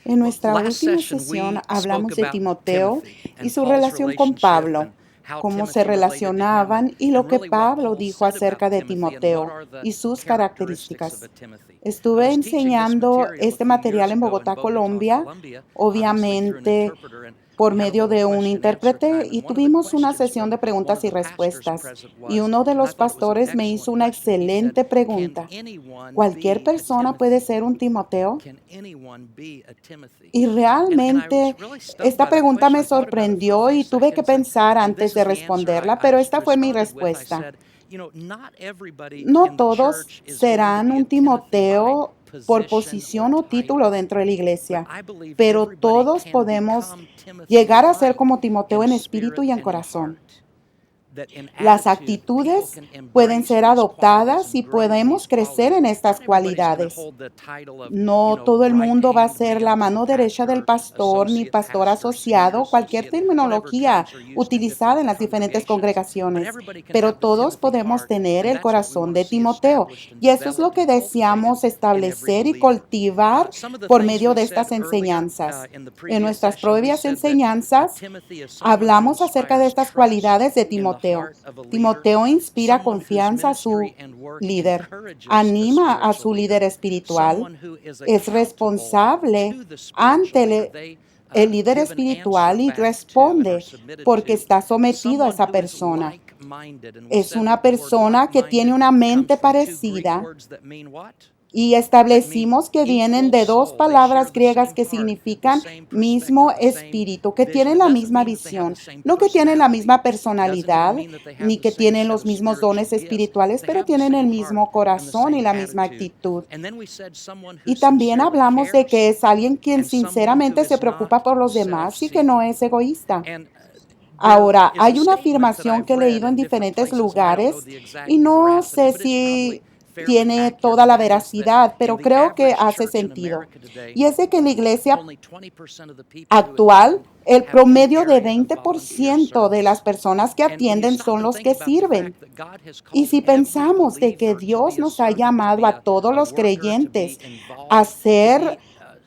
En Well, nuestra last última session, sesión we spoke hablamos de about Timoteo Timothy y and su Paul's relación con relationship Pablo, and how cómo se Timothy related to him, relacionaban y lo and que really what Pablo Paul dijo said about acerca de Timothy and what Timoteo are the y sus characteristics of a características. Timothy. I Estuve was teaching this enseñando material a este few years material en ago in Bogotá, Bogota, Colombia, Colombia, obviously through an obviamente interpreter, and por we had a medio little de un question and answer intérprete time, and y one of the tuvimos una questions sesión from de one preguntas of y the pastors respuestas. present Y was, uno de and I los thought it was an pastores me hizo excellent una question. He said, excelente "Can pregunta. anyone ¿Cualquier be a persona puede Timothy? ser un Timoteo? Can anyone be a Timothy?" Y And I was realmente really stumped esta by that pregunta question. me I thought about it for a sorprendió few y tuve que seconds, pensar and antes this de is the answer responderla, I pero esta fue mi responded with. I respuesta. said, not everybody No in the todos church is going to serán be a un Timothy by Timoteo por position or posición o título title, dentro de la but iglesia, I believe pero everybody todos can podemos become Timothy llegar a ser like como Timoteo in en espíritu spirit y en and in corazón. heart. That in Las attitude, people actitudes can pueden embrace ser these qualities adoptadas and y grow in these podemos crecer qualities. en estas Not everybody's going to cualidades. hold the title of, No todo el right mundo va a hand ser la man to the mano derecha del pastor, pastor, ni pastor senior asociado, cualquier associate, whatever terminología terms are used in utilizada different en las diferentes congregations, but congregaciones, everybody can pero have the todos Timothy podemos heart, tener and el that's what we corazón want to de see Timoteo. established and Y eso es lo developed que and cultivated deseamos in every establecer y believer. cultivar Some of the por things medio we de said estas earlier enseñanzas. in the En previous nuestras session, we propias said that a enseñanzas Timothy is someone who hablamos acerca de inspires estas trust cualidades de in the Timoteo. heart of a leader, Timoteo inspira someone whose confianza a ministry su and work líder, encourages a anima a spiritual su leader, líder espiritual, someone who is es accountable responsable to the spiritual ante leader. They el líder give an answer espiritual y back to and are responde submitted porque to, está sometido a someone esa who is persona. like-minded. And we Es said that una the word persona que tiene like-minded una comes mente from two Greek parecida words that mean what? y That mean establecimos que vienen equal de dos soul. They share palabras the griegas same que heart, the significan same mismo perspective, the same espíritu, que vision. tienen It la doesn't misma mean that they have the visión, same no que tienen la personality. misma It doesn't even personalidad, mean that they have ni the que same tienen set los of mismos spiritual dones gifts, espirituales, but they pero have the tienen el same heart mismo and the corazón y same la misma attitude. actitud. And then we said someone who Y también sincerely hablamos de que cares es alguien quien and someone who sinceramente se is preocupa not por los demás y que no self-seeking. es egoísta. And there Ahora, is a hay una statement that afirmación I've que he read leído in en different diferentes places, and I don't know lugares the exact y no veracity, sé but it's probably si fairly tiene accurate, toda and la that is that veracidad, in pero the creo que average hace church in sentido. America today, Y es de que en la iglesia only 20% of the people who actual, attend el have any promedio de area of volunteer 20% de las service. personas que And when you atienden stop son and los think que about the sirven. fact that God has Y called si every pensamos de que believer to Dios be a nos ha servant, to llamado be a todos a los worker, to be creyentes a involved, to ser be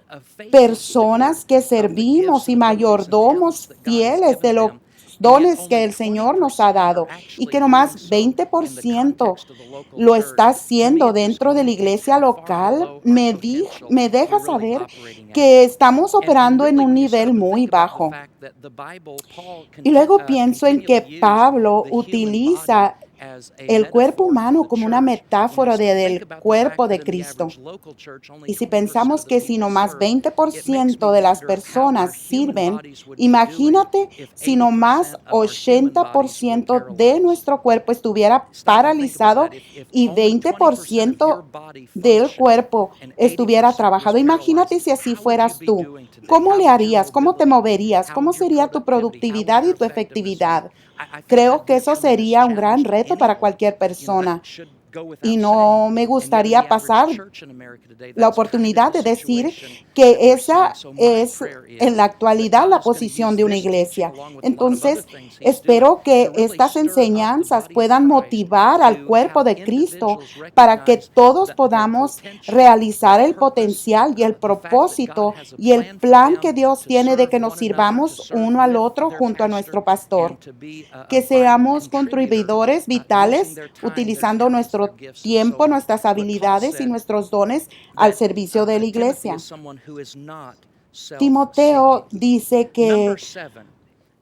a faithful steward personas que of the gifts servimos y and abilities and talents mayordomos that God has fieles de given los them, and yet dones que only el Señor nos ha 20% are dado y actually que doing nomás so in the 20% context of the local lo church. está To me, haciendo it just dentro de la communicates iglesia how far local, below our potential me we're deja really saber operating at. que estamos And operando en really, un when you nivel stop and muy think about the bajo. fact that the Bible, Paul Y luego pienso en continually que used Pablo the human body utiliza as a el cuerpo metaphor for humano the como una church. When you metáfora think del about the fact cuerpo that de in the Cristo. average local church only Y si 20% pensamos of the que si people nomás serve, it makes me 20% de las wonder how our personas human sirven, bodies would be doing imagínate if si nomás 80% of our human bodies were 80% de paralyzed. nuestro cuerpo estuviera Stop and think about paralizado that. If y only 20% of your 20% body del functioned cuerpo and estuviera 80% was trabajado. Imagínate paralyzed, si así how would you fueras be tú. doing today? ¿Cómo How le would your harías? ¿Cómo te mobility be? moverías? How ¿Cómo would your sería tu productivity? How would productividad y your tu effectiveness be? efectividad? I think Creo that'd que be a eso tremendous sería un gran challenge to reto para anyone. cualquier That persona. should go Y without saying. no me And yet in the gustaría average pasar church in America today, la that's kind of oportunidad the de decir situation that que we're seeing. esa So my es prayer en is la that actualidad God la is going to posición use de una this teaching iglesia. along with a lot of other Entonces, things he's doing espero to que really estas stir up the enseñanzas body of puedan Christ, motivar al to cuerpo have de Cristo individuals para que recognize todos their podamos potential, their realizar el purpose, potencial y el the fact that God propósito has a y el plan for plan que them Dios to tiene de serve que nos one another, to sirvamos serve uno al with otro their junto a pastor, nuestro pastor, and to be a que vital seamos contributor, contribuidores using vitales their time, their utilizando talents, their nuestro gifts, and so tiempo, on. nuestras But Paul habilidades y said nuestros dones al that servicio de la Timothy is iglesia. someone who is not self-seeking. Timoteo dice Number que, 7,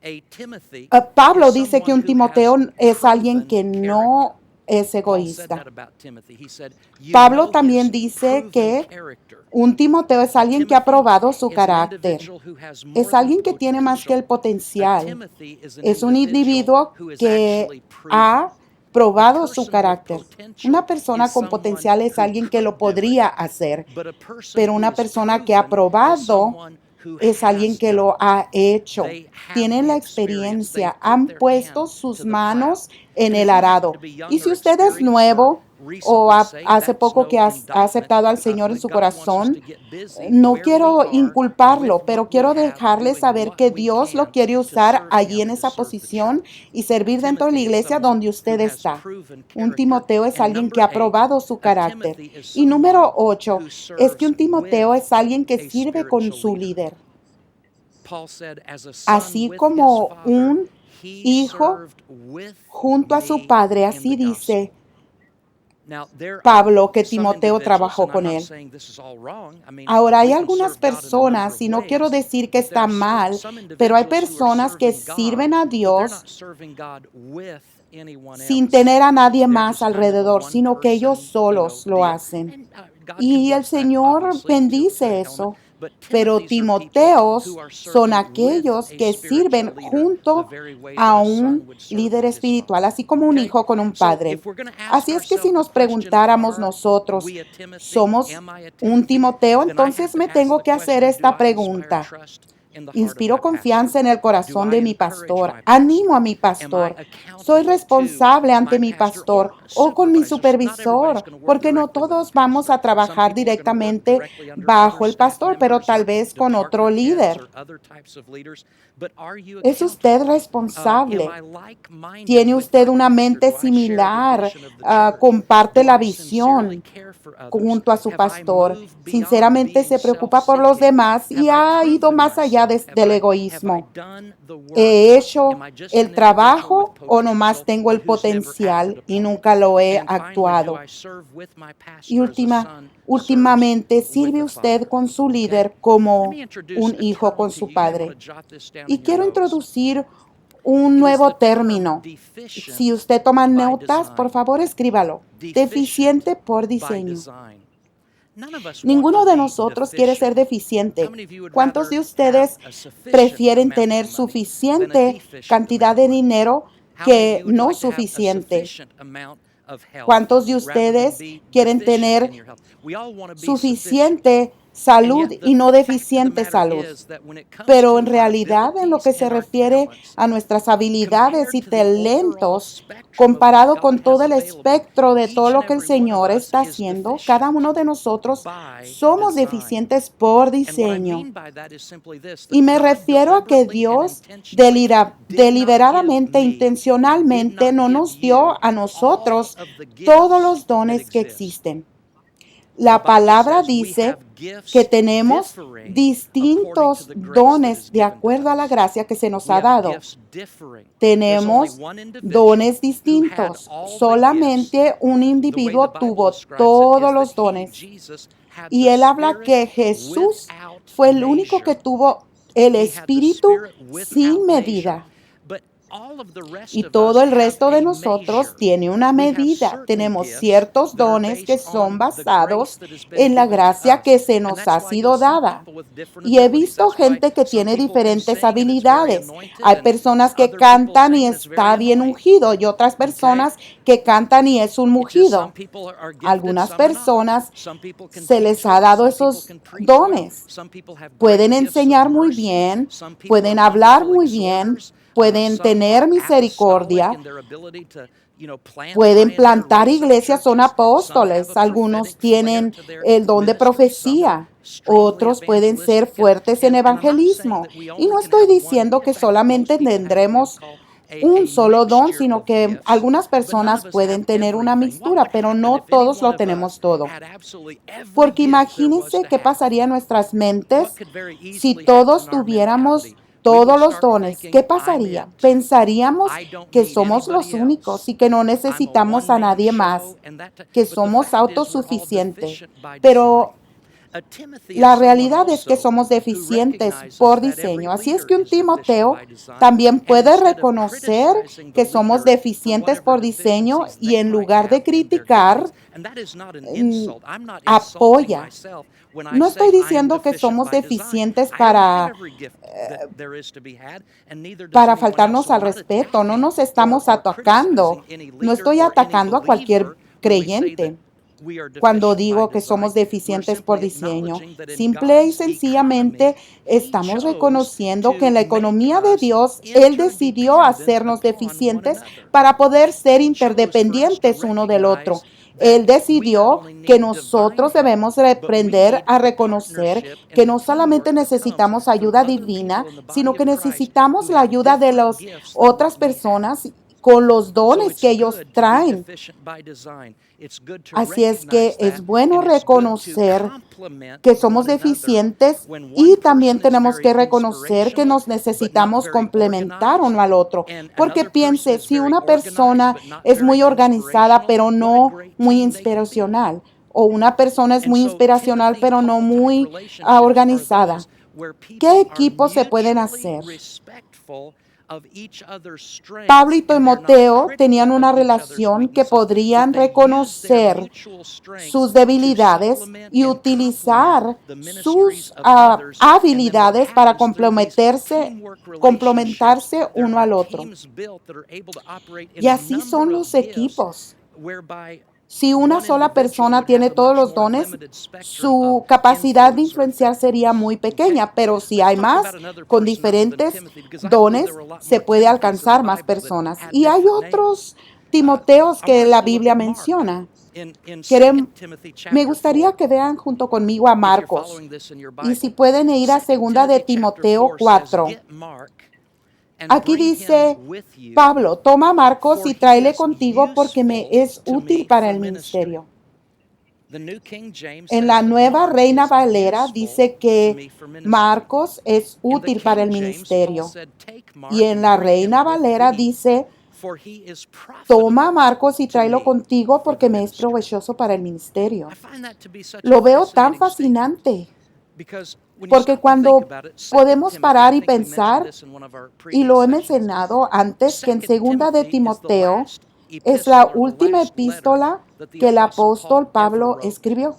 a Timothy is Pablo dice que someone un who has Timoteo es alguien proven que character. no es Paul said egoísta. that about Timothy. He said, "You Pablo know también his dice proven que character." un Timoteo es A alguien que ha Timothy probado su is an carácter. individual who has Es more than alguien que tiene más que el potential. A potencial. Timothy is an Es un individual individuo who is que actually proven. ha A probado su person with carácter. Una potential is persona con someone potencial es who alguien que lo could do it. podría hacer, But a person pero who una is persona que ha proven is probado someone who es alguien has que done lo it. ha hecho. They have Tienen the la experience. They've experiencia, put han their puesto hand sus to the plow. manos en And if el you happen to arado. be Y young si or usted es experienced, or nuevo o hace poco que ha aceptado al Señor en su corazón, no quiero inculparlo, pero quiero dejarle saber que Dios lo quiere usar allí en esa posición y servir dentro de la iglesia donde usted está. Un Timoteo es alguien que ha probado su carácter. Y número 8 es que un Timoteo es alguien que sirve con su líder. Así como un hijo junto a su padre, así dice Pablo que Timoteo trabajó con él. Ahora, hay algunas personas, y no quiero decir que está mal, pero hay personas que sirven a Dios sin tener a nadie más alrededor, sino que ellos solos lo hacen. Y el Señor bendice eso. Pero Timoteos son aquellos que sirven junto a un líder espiritual, así como un hijo con un padre. Así es que si nos preguntáramos nosotros, ¿somos un Timoteo? Entonces me tengo que hacer esta pregunta. Inspiro confianza en el corazón de mi pastor. Animo a mi pastor. Soy responsable ante mi pastor o con mi supervisor, porque no todos vamos a trabajar directamente bajo el pastor, pero tal vez con otro líder. ¿Es usted responsable? ¿Tiene usted una mente similar? ¿Comparte la visión junto a su pastor? Sinceramente se preocupa por los demás y ha ido más allá del egoísmo. ¿He hecho el trabajo o nomás tengo el potencial y nunca lo he actuado? Y últimamente, ¿sirve usted con su líder como un hijo con su padre? Y quiero introducir un nuevo término. Si usted toma notas, por favor escríbalo. Deficiente por diseño. Ninguno de nosotros quiere ser deficiente. ¿Cuántos de ustedes prefieren tener suficiente cantidad de dinero que no suficiente? ¿Cuántos de ustedes quieren tener suficiente salud y no deficiente salud? Pero en realidad, en lo que se refiere a nuestras habilidades y talentos, comparado con todo el espectro de todo lo que el Señor está haciendo, cada uno de nosotros somos deficientes por diseño. Y me refiero a que Dios deliberadamente, intencionalmente, no nos dio a nosotros todos los dones que existen. La palabra dice que tenemos distintos dones de acuerdo a la gracia que se nos ha dado. Tenemos dones distintos. Solamente un individuo tuvo todos los dones. Y él habla que Jesús fue el único que tuvo el Espíritu sin medida. Y todo el resto de nosotros tiene una medida. Tenemos ciertos dones que son basados en la gracia que se nos ha sido dada. Y he visto gente que tiene diferentes habilidades. Hay personas que cantan y está bien ungido, y otras personas que cantan y es un mugido. Algunas personas se les ha dado esos dones. Pueden enseñar muy bien, pueden hablar muy bien, pueden tener misericordia, pueden plantar iglesias, son apóstoles. Algunos tienen el don de profecía, otros pueden ser fuertes en evangelismo. Y no estoy diciendo que solamente tendremos un solo don, sino que algunas personas pueden tener una mixtura, pero no todos lo tenemos todo. Porque imagínense qué pasaría en nuestras mentes si todos tuviéramos todos los dones. ¿Qué pasaría? Pensaríamos que somos los únicos y que no necesitamos a nadie más, que somos autosuficientes. Pero la realidad es que somos deficientes por diseño. Así es que un Timoteo también puede reconocer que somos deficientes por diseño y en lugar de criticar, apoya. No estoy diciendo que somos deficientes para faltarnos al respeto. No nos estamos atacando. No estoy atacando a cualquier creyente. cuando digo que somos deficientes por diseño. Simple y sencillamente estamos reconociendo que en la economía de Dios, Él decidió hacernos deficientes para poder ser interdependientes uno del otro. Él decidió que nosotros debemos aprender a reconocer que no solamente necesitamos ayuda divina, sino que necesitamos la ayuda de las otras personas con los dones que ellos traen. Así es que es bueno reconocer que somos deficientes y también tenemos que reconocer que nos necesitamos complementar uno al otro. Porque piense, si una persona es muy organizada pero no muy inspiracional, o una persona es muy inspiracional pero no muy organizada, ¿qué equipos se pueden hacer? Pablo y Timoteo tenían una relación que podrían reconocer sus debilidades y utilizar sus habilidades para complementarse uno al otro. Y así son los equipos. Si una sola persona tiene todos los dones, su capacidad de influenciar sería muy pequeña, pero si hay más con diferentes dones, se puede alcanzar más personas. Y hay otros Timoteos que la Biblia menciona. Me gustaría que vean junto conmigo a Marcos. Y si pueden ir a 2 de Timoteo 4. Aquí dice Pablo, toma a Marcos y tráele contigo porque me es útil para el ministerio. En la Nueva Reina Valera dice que Marcos es útil para el ministerio. Y en la Reina Valera dice, toma a Marcos y tráelo contigo porque me es provechoso para el ministerio. Lo veo tan fascinante. Porque cuando podemos parar y pensar, y lo he mencionado antes, que en 2 de Timoteo es la última epístola que el apóstol Pablo escribió.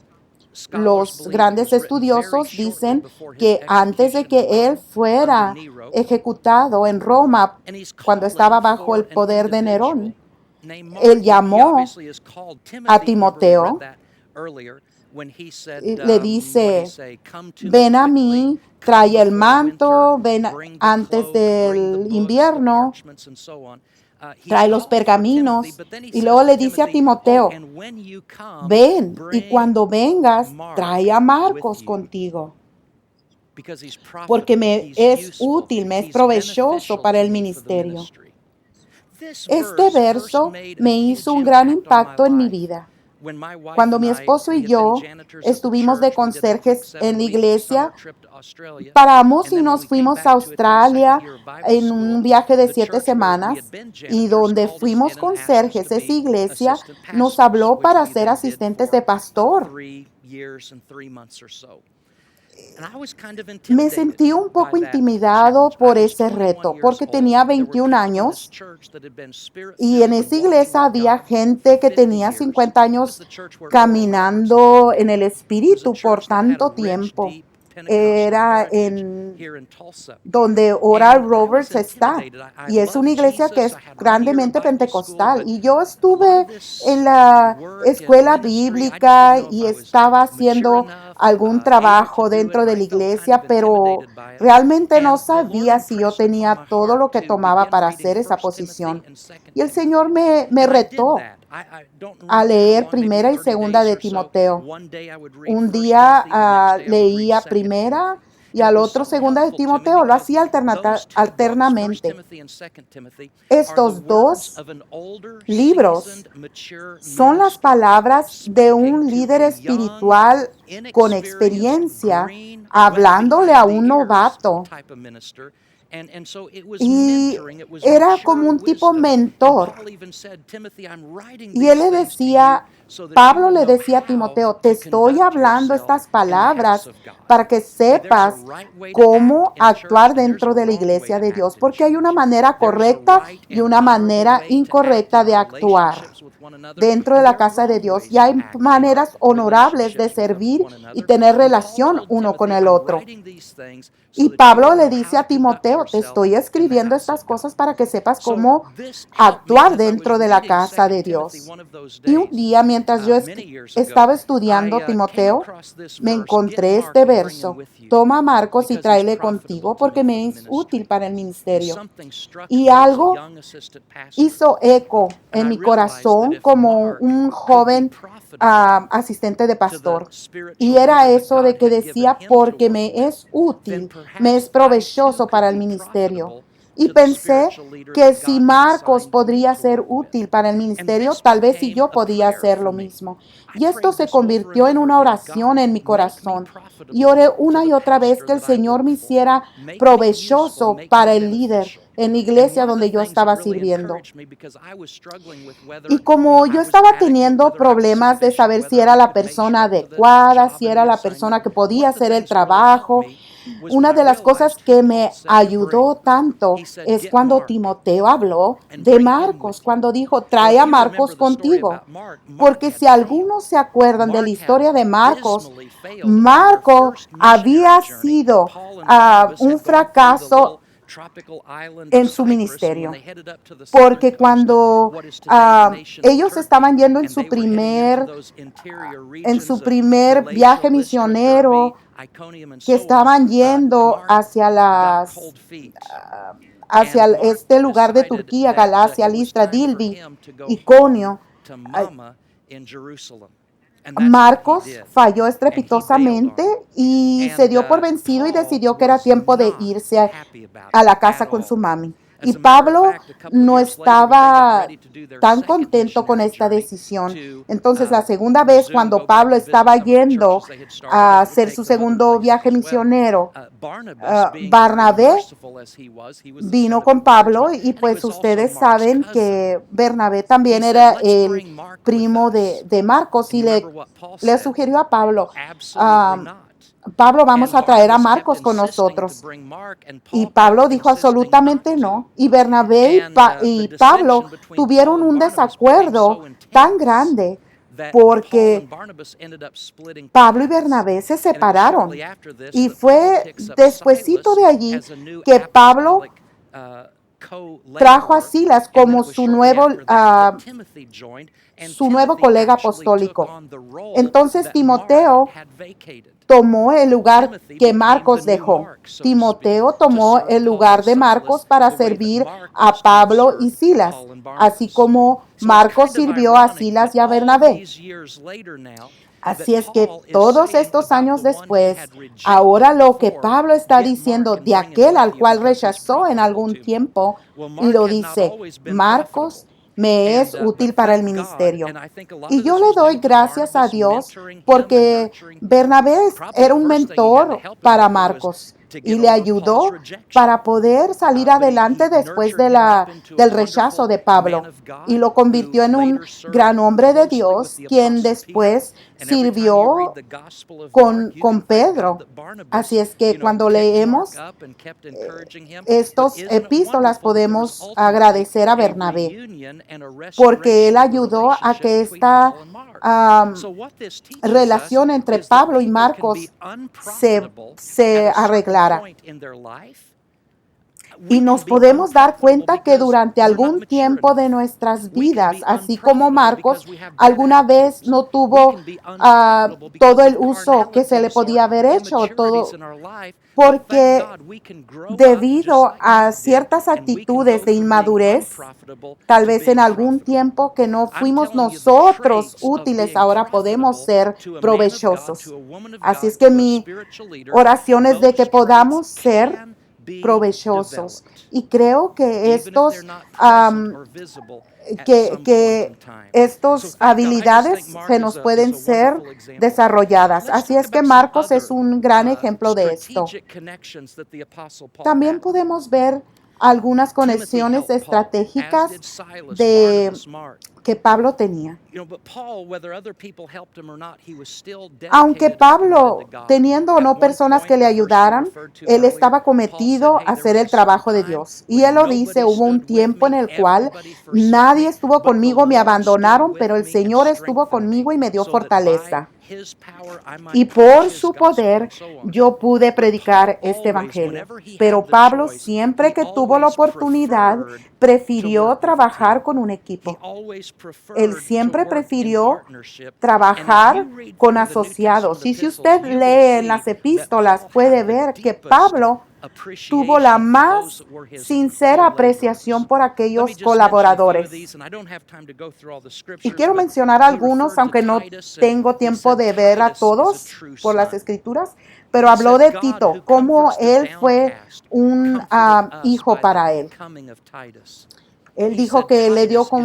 Los grandes estudiosos dicen que antes de que él fuera ejecutado en Roma, cuando estaba bajo el poder de Nerón, él llamó a Timoteo y le dice, ven a mí, trae el manto, ven antes del invierno, trae los pergaminos. Y luego le dice a Timoteo, ven, y cuando vengas, trae a Marcos contigo, porque me es útil, me es provechoso para el ministerio. Este verso me hizo un gran impacto en mi vida. Cuando mi esposo y yo estuvimos de conserjes en la iglesia, paramos y nos fuimos a Australia en un viaje de 7 semanas y donde fuimos conserjes, esa iglesia nos habló para ser asistentes de pastor. Me sentí un poco intimidado por ese reto porque tenía 21 años y en esa iglesia había gente que tenía 50 años caminando en el espíritu por tanto tiempo. Era en donde Oral Roberts está y es una iglesia que es grandemente pentecostal, y yo estuve en la escuela bíblica y estaba haciendo algún trabajo dentro de la iglesia, pero realmente no sabía si yo tenía todo lo que tomaba para hacer esa posición. Y el Señor me retó a leer primera y segunda de Timoteo. Un día leía primera y al otro segunda de Timoteo. Lo hacía alternamente. Estos dos libros son las palabras de un líder espiritual con experiencia hablándole a un novato. Y era como un tipo mentor. Y él le decía, Pablo le decía a Timoteo, te estoy hablando estas palabras para que sepas cómo actuar dentro de la iglesia de Dios, porque hay una manera correcta y una manera incorrecta de actuar. dentro de la casa de Dios y hay maneras honorables de servir y tener relación uno con el otro. Y Pablo le dice a Timoteo, te estoy escribiendo estas cosas para que sepas cómo actuar dentro de la casa de Dios. Y un día, mientras yo estaba estudiando Timoteo, me encontré este verso. Toma a Marcos y tráele contigo porque me es útil para el ministerio. Y algo hizo eco en mi corazón como un joven asistente de pastor. Y era eso de que decía, porque me es útil, me es provechoso para el ministerio. Y pensé que si Marcos podría ser útil para el ministerio, tal vez si yo podía hacer lo mismo. Y esto se convirtió en una oración en mi corazón. Y oré una y otra vez que el Señor me hiciera provechoso para el líder en la iglesia donde yo estaba sirviendo. Y como yo estaba teniendo problemas de saber si era la persona adecuada, si era la persona que podía hacer el trabajo, una de las cosas que me ayudó tanto es cuando Timoteo habló de Marcos, cuando dijo, trae a Marcos contigo. Porque si algunos se acuerdan de la historia de Marcos, Marcos había sido un fracaso en su ministerio, porque cuando ellos estaban yendo en su primer viaje misionero, que estaban yendo hacia este lugar de Turquía, Galacia, Listra, Dilbe, Iconio, Marcos falló estrepitosamente y se dio por vencido y decidió que era tiempo de irse a la casa con su mami. Y Pablo no estaba tan contento con esta decisión. Entonces, la segunda vez cuando Pablo estaba yendo a hacer su segundo viaje misionero, Bernabé vino con Pablo y pues ustedes saben que Bernabé también era el primo de Marcos y le sugirió a Pablo, Pablo, vamos a traer a Marcos con nosotros. Y Pablo dijo absolutamente no. Y Bernabé y Pablo tuvieron un desacuerdo tan grande porque Pablo y Bernabé se separaron. Y fue despuesito de allí que Pablo trajo a Silas como su nuevo colega apostólico. Entonces Timoteo tomó el lugar que Marcos dejó. Timoteo tomó el lugar de Marcos para servir a Pablo y Silas, así como Marcos sirvió a Silas y a Bernabé. Así es que todos estos años después, ahora lo que Pablo está diciendo de aquel al cual rechazó en algún tiempo, y lo dice, Marcos me es útil para el ministerio. Y yo le doy gracias a Dios porque Bernabé era un mentor para Marcos y le ayudó para poder salir adelante después del rechazo de Pablo. Y lo convirtió en un gran hombre de Dios, quien después sirvió con Pedro. Así es que cuando leemos estos epístolas podemos agradecer a Bernabé porque él ayudó a que esta relación entre Pablo y Marcos se arreglara. Y nos podemos dar cuenta que durante algún tiempo de nuestras vidas, así como Marcos, alguna vez no tuvo todo el uso que se le podía haber hecho, porque debido a ciertas actitudes de inmadurez, tal vez en algún tiempo que no fuimos nosotros útiles, ahora podemos ser provechosos. Así es que mi oración es de que podamos ser provechosos. Y creo que estos habilidades se nos pueden ser desarrolladas. Así es que Marcos es un gran ejemplo de esto. También podemos ver algunas Timothy conexiones helped Paul, as estratégicas did Silas, de Barnabas, Mark. que Pablo tenía. But Paul, whether other people helped him or not, he was still Aunque dedicated and committed to Pablo, God. teniendo o At no one personas point, que le the verse we ayudaran, referred to él earlier, estaba Paul said, cometido "Hey, a there hacer was a el certain trabajo de time Dios. Y when él lo dice, nobody hubo un stood with tiempo en me, el cual everybody forsook nadie me, estuvo but the conmigo, me Lord stood abandonaron, with pero el me and Señor estuvo strengthened me, conmigo y me dio so that by fortaleza. His power I might Y preach por His su gospel," poder and so on. yo pude But Paul predicar este always, evangelio. whenever he Pero had the Pablo, choice, siempre he que tuvo la always oportunidad, preferred to prefirió work with a trabajar team. con un He equipo. always Él preferred to siempre work in prefirió partnership. And as trabajar you read con through the New asociados. Testament Y si epistles, usted you will lee en see las that epístolas, Paul puede had the ver que deepest Pablo tuvo la appreciation for those más that were his sincera apreciación co-laborers. por Let me aquellos just mention a few of colaboradores. these, and I don't have time to go through all the Y scriptures, quiero but mencionar he algunos, referred to aunque no Titus, and tengo he tiempo said de ver a Titus is a todos true por las son. escrituras, pero He habló de said, God, Tito, who cómo comforts the él fue downcast, un comforted us hijo by the para él. coming of Titus. Él He dijo said, que Titus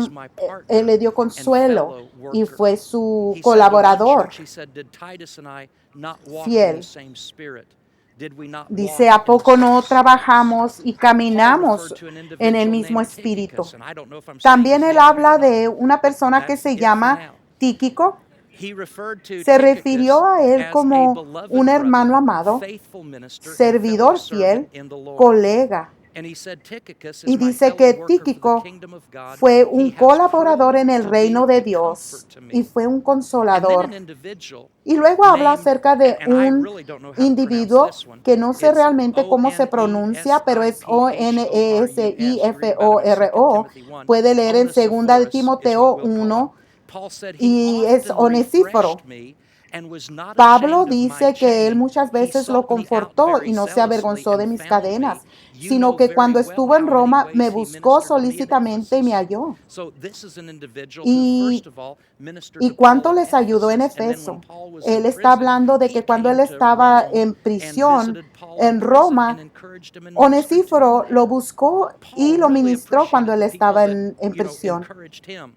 is my él partner le dio and consuelo fellow y worker. fue su He said to one colaborador church, he said, did Titus and I not walk in the fiel. same spirit? Did we not Dice, walk ¿a in the poco same no steps? trabajamos y Paul caminamos referred to an en el individual mismo named espíritu? Tychicus, and I don't know if I'm saying También his él name right or habla not, de una but persona que that's se it for llama now. Tíquico. He referred to Se Tychicus refirió a él as a como un beloved hermano brother, amado, faithful minister, and fellow servidor servant fiel, in the Lord. colega. And he said, Tychicus Y is my dice fellow que worker for the Tíquico kingdom of God. fue He un has colaborador en proved el to be reino de a Dios comfort to y me. fue un And then an consolador. individual Y luego habla named, acerca de and I un really don't know how to pronounce individuo this one. que no sé It's realmente cómo se pronuncia, pero es Onesiphorus. You read about him in 2 Onesiforo. Timothy 1. Puede leer en segunda de Onesiphorus is what Timoteo we'll call him. 1 Paul said he y es often Onesíforo. refreshed me and was not Pablo ashamed of my dice que él chain. muchas He veces lo sought me out confortó very y no se zealously avergonzó and de mis found me. cadenas, You sino know que very cuando well estuvo en how many Roma me ways he buscó ministered to me in solícitamente y me Ephesus. halló. So this is an individual who Y first of all ministered ¿Y to Paul cuánto at les ayudó en Ephesus, and then when Efeso? Paul was in Él está prison, hablando de he que cuando él came to estaba Rome en and prisión visited Paul in en prison and Roma, encouraged him and ministered to him Onesíforo lo there. buscó y Paul lo really ministró cuando appreciated él the people estaba that, en prisión. encouraged him.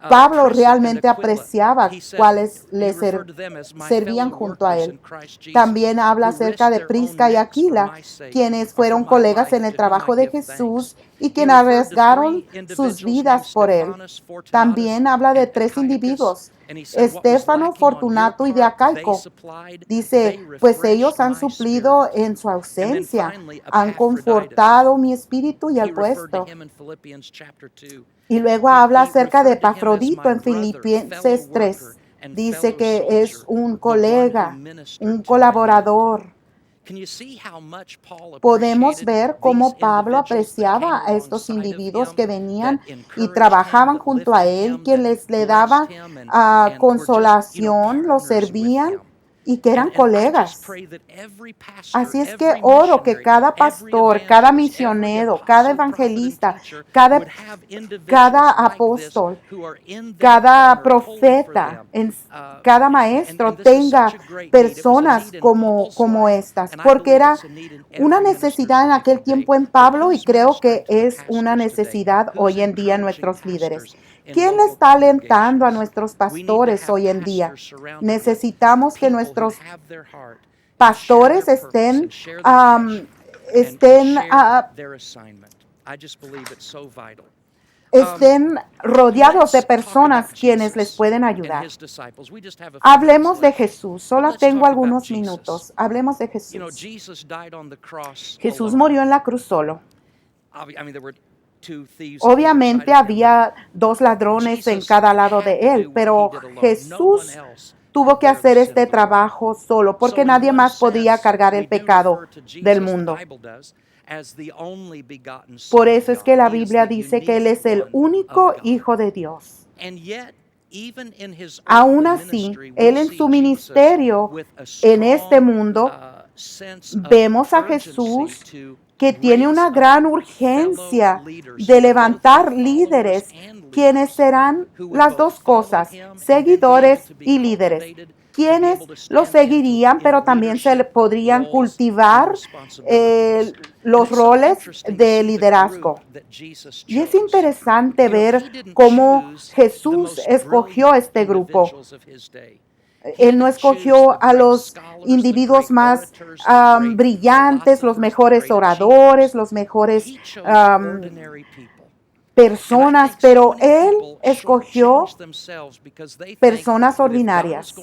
Pablo Prisca and realmente Aquila, apreciaba he said, cuáles he referred to them as my servían fellow junto a workers él. in Christ Jesus, También habla who acerca risked de their own Prisca y necks for Aquila, my sake, quienes or for fueron my colegas en life, el to whom I trabajo de give thanks. Jesús y He quienes referred to arriesgaron 3 sus individuals named vidas por él. Stephanas, Fortunatus, También habla de and 3 Achaicus, individuos, and he said, what was Estéfano, lacking on your Fortunato y de part, they Acaico. supplied, Dice, they pues ellos refreshed han my spirit. suplido en su And then ausencia, finally, han Epaphroditus. confortado mi espíritu y He el referred to vuestro. him in Philippians chapter 2. Y luego habla He acerca de referred to him as Epafrodito my en brother, fellow Filipenses worker, 3. and Dice fellow que es soldier, un the one who colega, ministered un to my need. colaborador. Can you see how much Paul Podemos appreciated ver these cómo Pablo individuals that came apreciaba a estos alongside of individuos him, que that venían y encouraged him, trabajaban that junto a lifted él, him, quien that les le blessed daban him, and were just, consolación, lo partners with servían him? y que eran And I just colegas? pray that every pastor, Así es que every oro que missionary, cada every pastor, cada evangelist, every misionero, cada apostle, prophet, and evangelista, teacher cada, would have cada individuals like this apóstol, who are in their cada corner pulling for profeta, them. cada And maestro this is such tenga a great need. It was a personas need in Paul's como life, estas, and I porque believe era it's a need in una every minister's necesidad en life aquel today. tiempo en But Pablo y who's creo que ministering to the es una pastors today? necesidad Who's hoy en día en encouraging nuestros líderes. pastors in ¿Quién le local está alentando a congregations? nuestros We need to pastores have hoy en día? pastors surrounded with Necesitamos que people who nuestros have their heart and share pastores their purpose and estén, share their am, passion and estén, share their assignment. I just believe it's so vital. estén rodeados de Let's talk personas about quienes les Jesus pueden and ayudar. his disciples. We just have a few minutes Hablemos de left, Jesús. but Solo let's tengo talk about algunos Jesus. minutos. Hablemos de You know, Jesús. Jesus died on the cross Jesús alone. murió en la cruz solo. I mean, there were 2 thieves on either side Obviamente of him, but había 2 ladrones en Jesus cada lado had to de él, do what he pero did alone. No one Jesús else tuvo could que bear the hacer sin este of the world. trabajo solo, porque So in nadie one más podía sense, cargar we el do pecado refer to del Jesus, the mundo. Bible does, as the only begotten Por Son of eso es que God. la He is Biblia the dice que Él unique es el one of único God. Hijo de Dios. And yet, even in his Aún earthly así, ministry, we Él en see su Jesus ministerio with a en este strong mundo, sense of vemos a urgency Jesús to que tiene raise una up gran fellow urgencia leaders de who would both be levantar followers líderes, and quienes leaders, serán who would las both dos follow cosas, him and then be able seguidores to be y líderes, cultivated to be quienes able to lo stand seguirían, in pero también se le leadership podrían roles and cultivar responsibilities. And los it's so roles interesting to de see the group liderazgo. that Jesus Y es chose. interesante You know, ver he didn't cómo choose the Jesús most escogió brilliant este grupo. individuals of his day. Él no escogió a los individuos más brillantes, los mejores oradores, los mejores personas, pero Él escogió personas ordinarias.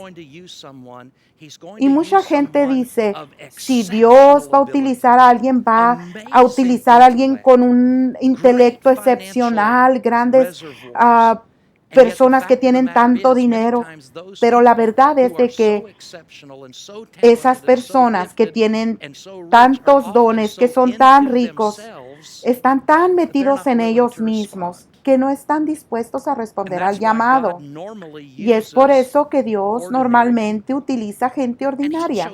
Y mucha gente dice, si Dios va a utilizar a alguien, va a utilizar a alguien con un intelecto excepcional, grandes personas que tienen tanto dinero. Pero la verdad es de que esas personas que tienen tantos dones, que son tan ricos, están tan metidos en ellos mismos que no están dispuestos a responder al llamado. Y es por eso que Dios normalmente utiliza gente ordinaria.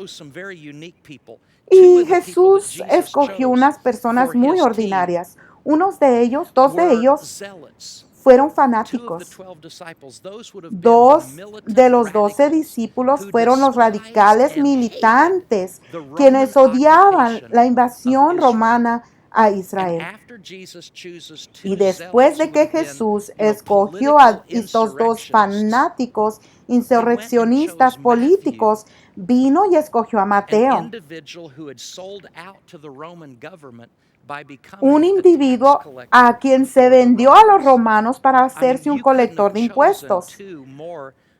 Y Jesús escogió unas personas muy ordinarias. Dos de ellos fueron fanáticos. Dos de los 12 discípulos fueron los radicales militantes, quienes odiaban la invasión romana a Israel. Y después de que Jesús escogió a estos dos fanáticos insurreccionistas políticos, vino y escogió a Mateo, un individuo a quien se vendió a los romanos para hacerse un colector de impuestos.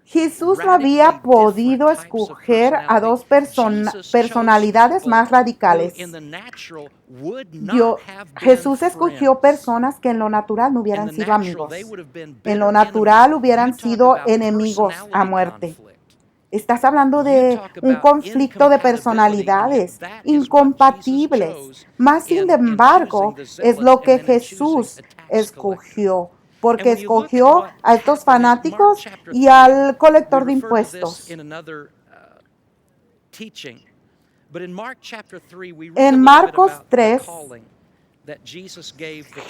Jesús no había podido escoger a dos personalidades más radicales. Jesús escogió personas que en lo natural no hubieran sido amigos. En lo natural hubieran sido enemigos a muerte. Estás hablando de un conflicto de personalidades incompatibles. Más sin embargo, es lo que Jesús escogió, porque escogió a estos fanáticos y al colector de impuestos. En Marcos 3,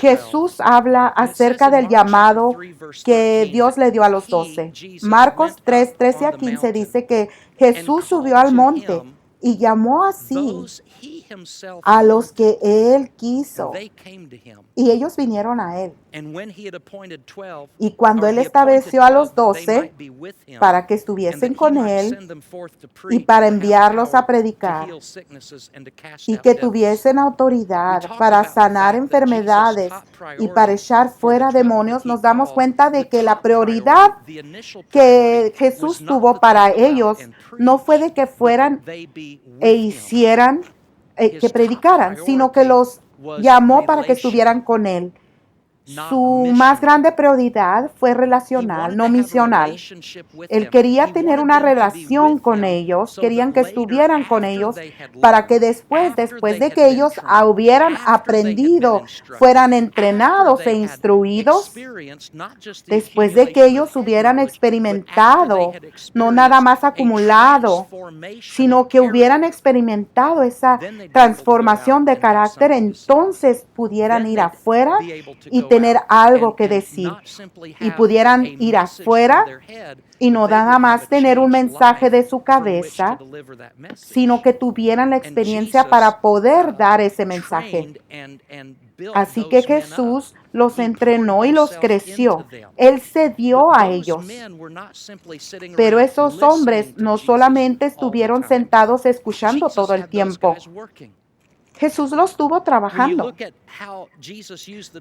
Jesús habla acerca del llamado que Dios le dio a los 12. Marcos 3, 13 a 15 dice que Jesús subió al monte y llamó así a los que Él quiso, y ellos vinieron a Él. Y cuando Él estableció a los 12 para que estuviesen con Él y para enviarlos a predicar y que tuviesen autoridad para sanar enfermedades y para echar fuera demonios, nos damos cuenta de que la prioridad que Jesús tuvo para ellos no fue de que fueran e hicieran, que predicaran, sino que los llamó para que estuvieran con Él. Su más grande prioridad fue relacional, no misional. Él quería tener una relación con ellos, querían que estuvieran con ellos para que después de que ellos hubieran aprendido, fueran entrenados e instruidos, después de que ellos hubieran experimentado, no nada más acumulado, sino que hubieran experimentado esa transformación de carácter, entonces pudieran ir afuera y tener algo que decir, y pudieran ir afuera y no nada más tener un mensaje de su cabeza, sino que tuvieran la experiencia para poder dar ese mensaje. Así que Jesús los entrenó y los creció. Él se dio a ellos. Pero esos hombres no solamente estuvieron sentados escuchando todo el tiempo. Jesús los estuvo trabajando.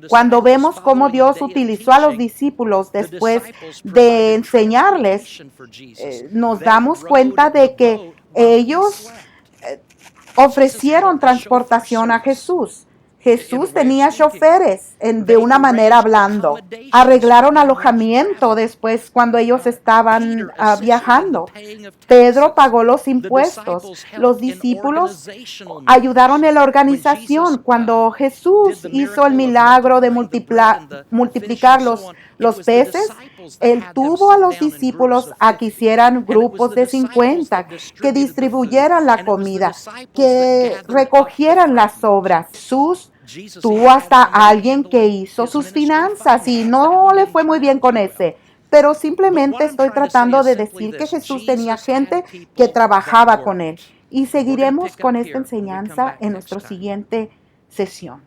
Cuando vemos cómo Dios utilizó a los discípulos después de enseñarles, nos damos cuenta de que ellos ofrecieron transportación a Jesús. Jesús tenía choferes de una manera hablando. Arreglaron alojamiento después cuando ellos estaban viajando. Pedro pagó los impuestos. Los discípulos ayudaron en la organización. Cuando Jesús hizo el milagro de multiplicar los peces, Él tuvo a los discípulos a que hicieran grupos de 50, que distribuyeran la comida, que recogieran las sobras. Jesús tuvo hasta alguien que hizo sus finanzas y no le fue muy bien con ese. Pero simplemente estoy tratando de decir que Jesús tenía gente que trabajaba con Él. Y seguiremos con esta enseñanza en nuestra siguiente sesión.